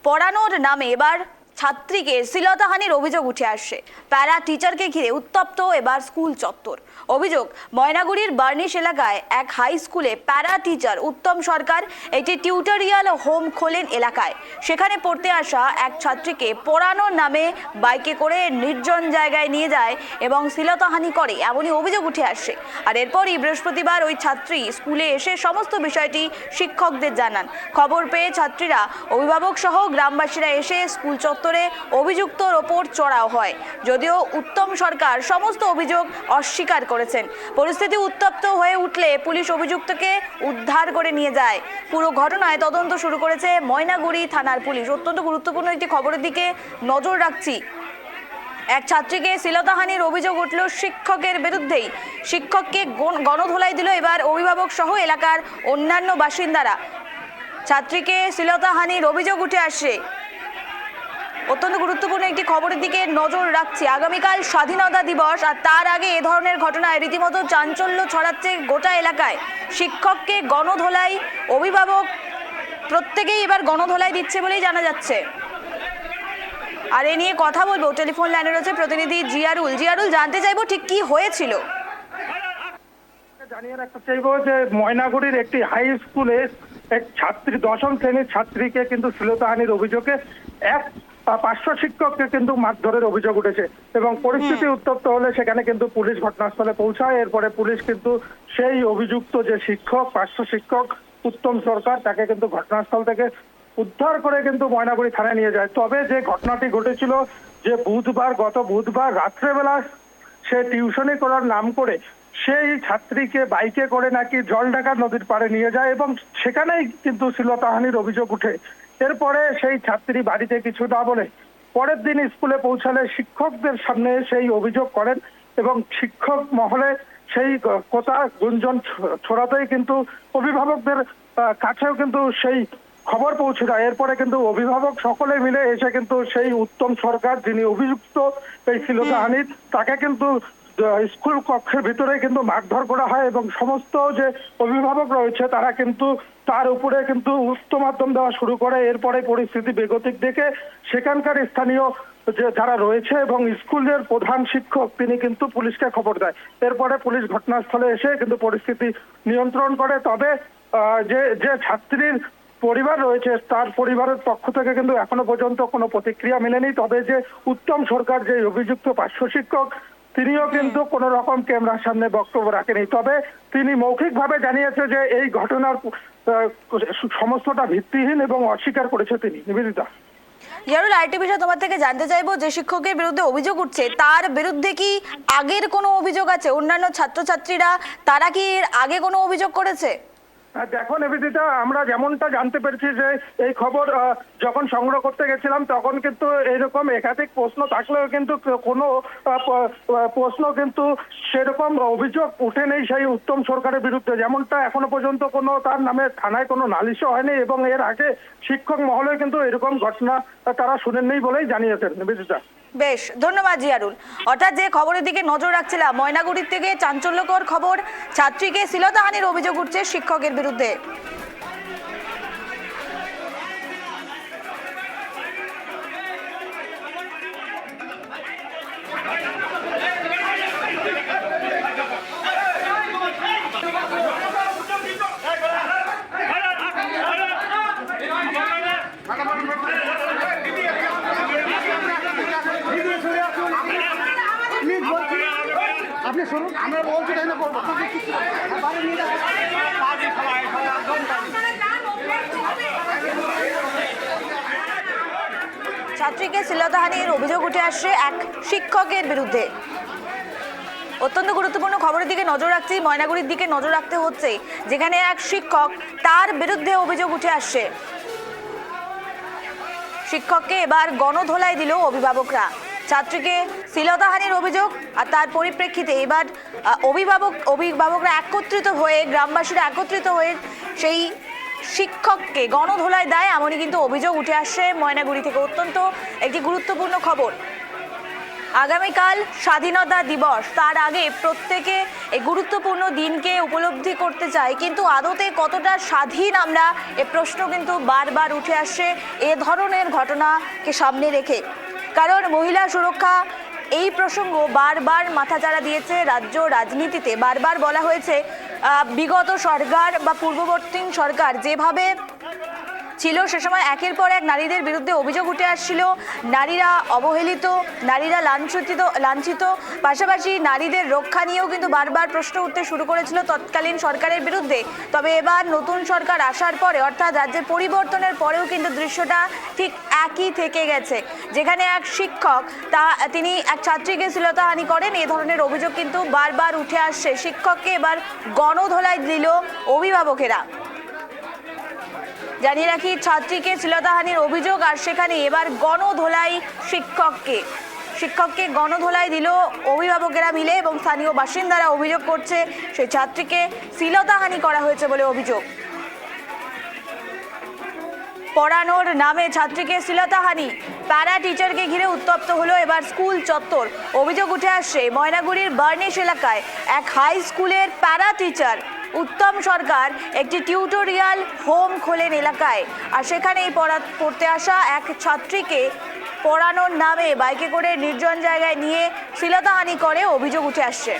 পড়ানোর নামে এবার ছাত্রীকে শ্লীলতাহানির অভিযোগ উঠে আসছে। প্যারা টিচারকে ঘিরে উত্তপ্ত এবার স্কুল চত্বর। অভিযোগ, ময়নাগুড়ির বার্নিশ এলাকায় এক হাই স্কুলে প্যারা টিচার উত্তম সরকার একটি টিউটোরিয়াল হোম খোলেন এলাকায়। সেখানে পড়তে আসা এক ছাত্রীকে পড়ানোর নামে বাইকে করে নির্জন জায়গায় নিয়ে যায় এবং শ্লীলতাহানি করে, এমনই অভিযোগ উঠে আসছে। আর এরপরই বৃহস্পতিবার ওই ছাত্রী স্কুলে এসে সমস্ত বিষয়টি শিক্ষকদের জানান। খবর পেয়ে ছাত্রীরা, অভিভাবক সহ গ্রামবাসীরা এসে স্কুল চত্বরে অভিযুক্তর ওপর চড়াও হয়। যদিও উত্তম সরকার সমস্ত অভিযোগ অস্বীকার করেছেন। পরিস্থিতি উত্তপ্ত হয়ে উঠলে পুলিশ অভিযুক্তকে উদ্ধার করে নিয়ে যায়। পুরো ঘটনায় তদন্ত শুরু করেছে ময়নাগুড়ি থানার পুলিশ। অত্যন্ত গুরুত্বপূর্ণ একটি খবরের দিকে নজর রাখছি। এক ছাত্রীকে শ্লীলতাহানির অভিযোগ উঠল শিক্ষকের বিরুদ্ধেই। শিক্ষককে গণধোলাই দিল এবার অভিভাবক সহ এলাকার অন্যান্য বাসিন্দারা। ছাত্রীকে শ্লীলতাহানির অভিযোগ উঠে আসে। অত্যন্ত গুরুত্বপূর্ণ একটি খবরের দিকে নজর রাখছি। আগামীকাল স্বাধীনতা দিবস, আর তার আগে এ ধরনের ঘটনায় রীতিমতো চাঞ্চল্য ছড়াচ্ছে গোটা এলাকায়। শিক্ষককে গণধোলাই, অভিভাবক প্রত্যেকেই এবার গণধোলাই দিচ্ছে বলেই জানা যাচ্ছে। আর এ নিয়ে কথা বলবো, টেলিফোন লাইনে রয়েছে প্রতিনিধি জিয়ারুল। জিয়ারুল, জানতে চাইবো ঠিক কি হয়েছিল। জানিয়ে রাখতে চাইবো যে ময়নাগুড়ির একটি হাই স্কুলে এক ছাত্রী, 10ম শ্রেণীর ছাত্রীকে কিন্তু শ্লীলতাহানির অভিযোগে 500 শিক্ষককে কিন্তু মারধরের অভিযোগ উঠেছে এবং পরিস্থিতি উত্তপ্ত হলে সেখানে কিন্তু পুলিশ ঘটনাস্থলে পৌঁছায়। এরপরে পুলিশ কিন্তু সেই অভিযুক্ত যে শিক্ষক, 500 শিক্ষক উত্তম সরকার, তাকে কিন্তু ঘটনাস্থল থেকে উদ্ধার করে কিন্তু ময়নাগুড়ি থানায় নিয়ে যায়। তবে যে ঘটনাটি ঘটেছিল যে গত বুধবার রাত্রেবেলা সে টিউশনি করার নাম করে সেই ছাত্রীকে বাইকে করে নাকি জলঢাকা নদীর পাড়ে নিয়ে যায় এবং সেখানেই কিন্তু শ্লীলতাহানির অভিযোগ উঠে। এরপরে সেই ছাত্রী বাড়িতে কিছু না বলে পরের দিন স্কুলে পৌঁছালে শিক্ষকদের সামনে সেই অভিযোগ করেন এবং শিক্ষক মহলে সেই কথা গুঞ্জন ছড়াতেই কিন্তু অভিভাবকদের কাছেও কিন্তু সেই খবর পৌঁছে যায়। এরপরে কিন্তু অভিভাবক সকলে মিলে এসে কিন্তু সেই উত্তম সরকার, যিনি অভিযুক্ত এই শ্লীলতাহানির, তাকে কিন্তু স্কুল কক্ষের ভিতরে কিন্তু মারধর করা হয় এবং সমস্ত যে অভিভাবক রয়েছে তারা কিন্তু তার উপরে কিন্তু উচ্চমাধ্যম দেওয়া শুরু করে। এরপরে পরিস্থিতি বেগতিক দেখে সেখানকার স্থানীয় যে যারা রয়েছে এবং স্কুলের প্রধান শিক্ষক, তিনি কিন্তু পুলিশকে খবর দেয়। এরপরে পুলিশ ঘটনাস্থলে এসে কিন্তু পরিস্থিতি নিয়ন্ত্রণ করে। তবে যে ছাত্রীর পরিবার রয়েছে তার পরিবারের পক্ষ থেকে কিন্তু এখনো পর্যন্ত কোনো প্রতিক্রিয়া মেলেনি। তবে যে উত্তম সরকার, যে অভিযুক্ত 500 শিক্ষক, তিনিও কিন্তু কোন রকম ক্যামেরার সামনে বক্তব্য রাখেনি। তবে তিনি মৌখিকভাবে জানিয়েছে যে এই ঘটনার সমস্তটা ভিত্তিহীন এবং অস্বীকার করেছে তিনি। নিবেদিতা। জিয়ারুল, আরেকটি বিষয় তোমার থেকে জানতে চাইবো, যে শিক্ষকের বিরুদ্ধে অভিযোগ উঠছে তার বিরুদ্ধে কি আগের কোনো অভিযোগ আছে? অন্যান্য ছাত্রছাত্রীরা তারা কি এর আগে কোনো অভিযোগ করেছে? দেখো নিবেদিতা, আমরা যেমনটা জানতে পেরেছি যে এই খবর যখন সংগ্রহ করতে গেছিলাম তখন কিন্তু এইরকম একাধিক প্রশ্ন থাকলেও কিন্তু কোনো প্রশ্ন কিন্তু সেরকম অভিযোগ উঠে নেই সেই উত্তম সরকারের বিরুদ্ধে। যেমনটা এখনো পর্যন্ত কোনো তার নামে থানায় কোনো নালিশও হয়নি এবং এর আগে শিক্ষক মহলে কিন্তু এরকম ঘটনা তারা শুনেননি বলেই জানিয়েছেন। নিবেদিতা। বেশ, ধন্যবাদ জিয়ারুল। অর্থাৎ যে খবরের দিকে নজর রাখছিলাম, ময়নাগুড়ির থেকে চাঞ্চল্যকর খবর, ছাত্রীকে শ্লীলতাহানির অভিযোগ উঠছে শিক্ষকের বিরুদ্ধে। আপনি শুনুন, আমরা বলছি তাই না করবো। ছাত্রীকে শ্লীলতাহানির অভিযোগ উঠে আসছে এক শিক্ষকের বিরুদ্ধে। অত্যন্ত গুরুত্বপূর্ণ খবরের দিকে নজর রাখছি। ময়নাগুড়ির দিকে নজর রাখতে হচ্ছে, যেখানে এক শিক্ষক, তার বিরুদ্ধে অভিযোগ উঠে আসছে। শিক্ষককে এবার গণধোলাই দিল অভিভাবকরা। ছাত্রীকে শ্লীলতাহানির অভিযোগ, আর তার পরিপ্রেক্ষিতে এবার অভিভাবকরা একত্রিত হয়ে, গ্রামবাসীরা একত্রিত হয়ে সেই শিক্ষককে গণধোলাই দেয়, এমনই কিন্তু অভিযোগ উঠে আসছে ময়নাগুড়ি থেকে। অত্যন্ত একটি গুরুত্বপূর্ণ খবর। আগামীকাল স্বাধীনতা দিবস, তার আগে প্রত্যেকে এই গুরুত্বপূর্ণ দিনকে উপলব্ধি করতে চায়, কিন্তু আদতে কতটা স্বাধীন আমরা, এ প্রশ্ন কিন্তু বারবার উঠে আসছে এ ধরনের ঘটনাকে সামনে রেখে। কারণ মহিলা সুরক্ষা এই প্রসঙ্গ বারবার মাথাচাড়া দিয়েছে রাজ্য রাজনীতিতে। বারবার বলা হয়েছে বিগত সরকার বা পূর্ববর্তী সরকার যেভাবে ছিল সে সময় একের পর এক নারীদের বিরুদ্ধে অভিযোগ উঠে আসছিল, নারীরা অবহেলিত, নারীরা লাঞ্ছিত, পাশাপাশি নারীদের রক্ষা নিয়েও কিন্তু বারবার প্রশ্ন উঠতে শুরু করেছিল তৎকালীন সরকারের বিরুদ্ধে। তবে এবার নতুন সরকার আসার পরে, অর্থাৎ রাজ্যের পরিবর্তনের পরেও কিন্তু দৃশ্যটা ঠিক একই থেকে গেছে, যেখানে এক শিক্ষক তিনি এক ছাত্রীকে শ্লীলতাহানি করেন। এ ধরনের অভিযোগ কিন্তু বারবার উঠে আসছে। শিক্ষককে এবার গণধোলাই দিল অভিভাবকেরা। জানিয়ে রাখি, ছাত্রীকে শ্লীলতাহানির অভিযোগ, আর সেখানে এবার গণধোলাই শিক্ষককে গণধোলাই দিল অভিভাবকেরা মিলে, এবং স্থানীয় বাসিন্দারা অভিযোগ করছে সেই ছাত্রীকে শ্লীলতাহানি করা হয়েছে বলে অভিযোগ। পড়ানোর নামে ছাত্রীকে শ্লীলতাহানি, প্যারা টিচারকে ঘিরে উত্তপ্ত হলো এবার স্কুল চত্বর। অভিযোগ উঠে আসছে ময়নাগুড়ির বার্নিশ এলাকায় এক হাই স্কুলের প্যারা টিচার উত্তম সরকার একটি টিউটোরিয়াল হোম খোলেন এলাকায়, আর সেখানেই পড়তে আসা এক ছাত্রীকে পড়ানোর নামে বাইকে করে নির্জন জায়গায় নিয়ে শ্লীলতাহানি করে অভিযোগ উঠে আসছে।